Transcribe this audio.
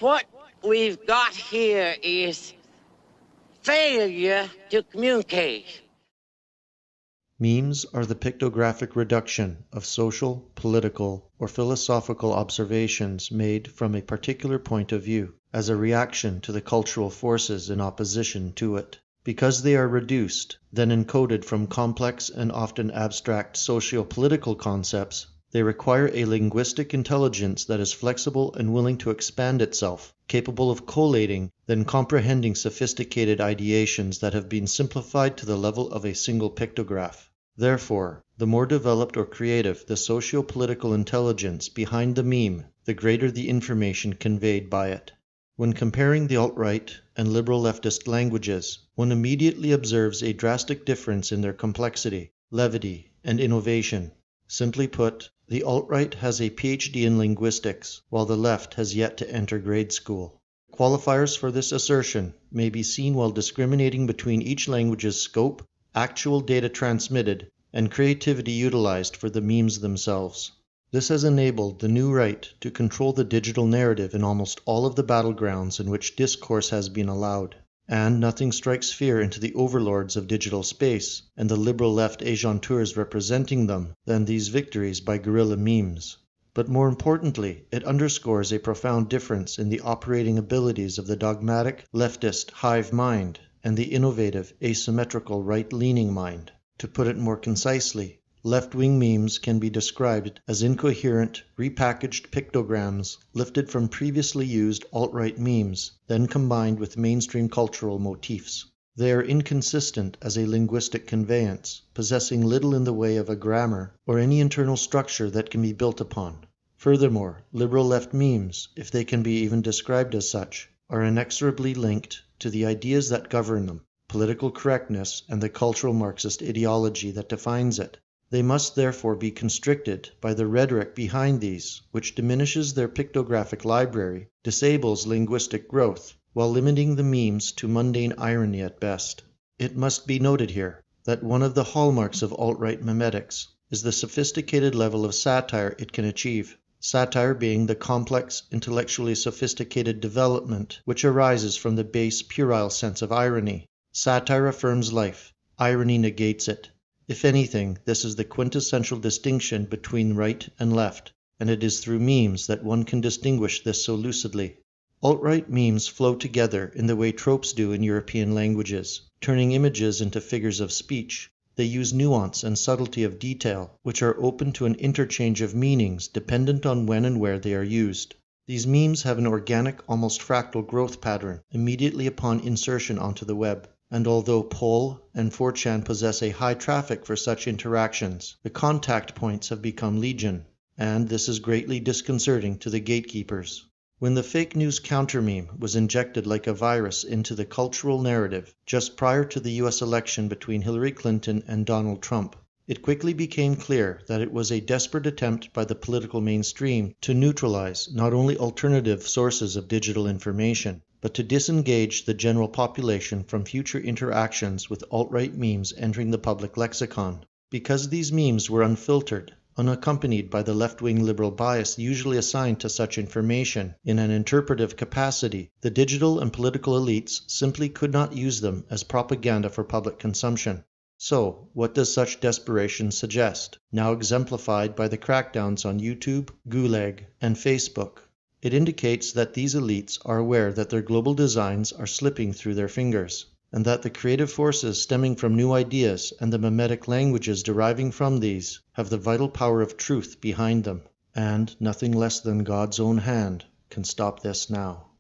What we've got here is failure to communicate. Memes are the pictographic reduction of social, political, or philosophical observations made from a particular point of view, as a reaction to the cultural forces in opposition to it. Because they are reduced, then encoded from complex and often abstract socio-political concepts, they require a linguistic intelligence that is flexible and willing to expand itself, capable of collating, then comprehending sophisticated ideations that have been simplified to the level of a single pictograph. Therefore, the more developed or creative the socio-political intelligence behind the meme, the greater the information conveyed by it. When comparing the alt-right and liberal leftist languages, one immediately observes a drastic difference in their complexity, levity, and innovation. Simply put, the alt-right has a PhD in linguistics, while the left has yet to enter grade school. Qualifiers for this assertion may be seen while discriminating between each language's scope, actual data transmitted, and creativity utilized for the memes themselves. This has enabled the new right to control the digital narrative in almost all of the battlegrounds in which discourse has been allowed. And nothing strikes fear into the overlords of digital space, and the liberal left agenteurs representing them, than these victories by guerrilla memes. But more importantly, it underscores a profound difference in the operating abilities of the dogmatic, leftist hive mind and the innovative, asymmetrical right-leaning mind. To put it more concisely, left-wing memes can be described as incoherent, repackaged pictograms lifted from previously used alt-right memes, then combined with mainstream cultural motifs. They are inconsistent as a linguistic conveyance, possessing little in the way of a grammar or any internal structure that can be built upon. Furthermore, liberal left memes, if they can be even described as such, are inexorably linked to the ideas that govern them, political correctness, and the cultural Marxist ideology that defines it. They must therefore be constricted by the rhetoric behind these, which diminishes their pictographic library, disables linguistic growth, while limiting the memes to mundane irony at best. It must be noted here that one of the hallmarks of alt-right memetics is the sophisticated level of satire it can achieve, satire being the complex, intellectually sophisticated development which arises from the base, puerile sense of irony. Satire affirms life, irony negates it. If anything, this is the quintessential distinction between right and left, and it is through memes that one can distinguish this so lucidly. Alt-right memes flow together in the way tropes do in European languages, turning images into figures of speech. They use nuance and subtlety of detail, which are open to an interchange of meanings dependent on when and where they are used. These memes have an organic, almost fractal growth pattern immediately upon insertion onto the web. And although Poll and 4chan possess a high traffic for such interactions, the contact points have become legion, and this is greatly disconcerting to the gatekeepers. When the fake news counter-meme was injected like a virus into the cultural narrative just prior to the US election between Hillary Clinton and Donald Trump, it quickly became clear that it was a desperate attempt by the political mainstream to neutralize not only alternative sources of digital information, but to disengage the general population from future interactions with alt-right memes entering the public lexicon. Because these memes were unfiltered, unaccompanied by the left-wing liberal bias usually assigned to such information in an interpretive capacity, the digital and political elites simply could not use them as propaganda for public consumption. So, what does such desperation suggest, now exemplified by the crackdowns on YouTube, Gulag, and Facebook? It indicates that these elites are aware that their global designs are slipping through their fingers, and that the creative forces stemming from new ideas and the memetic languages deriving from these have the vital power of truth behind them, and nothing less than God's own hand can stop this now.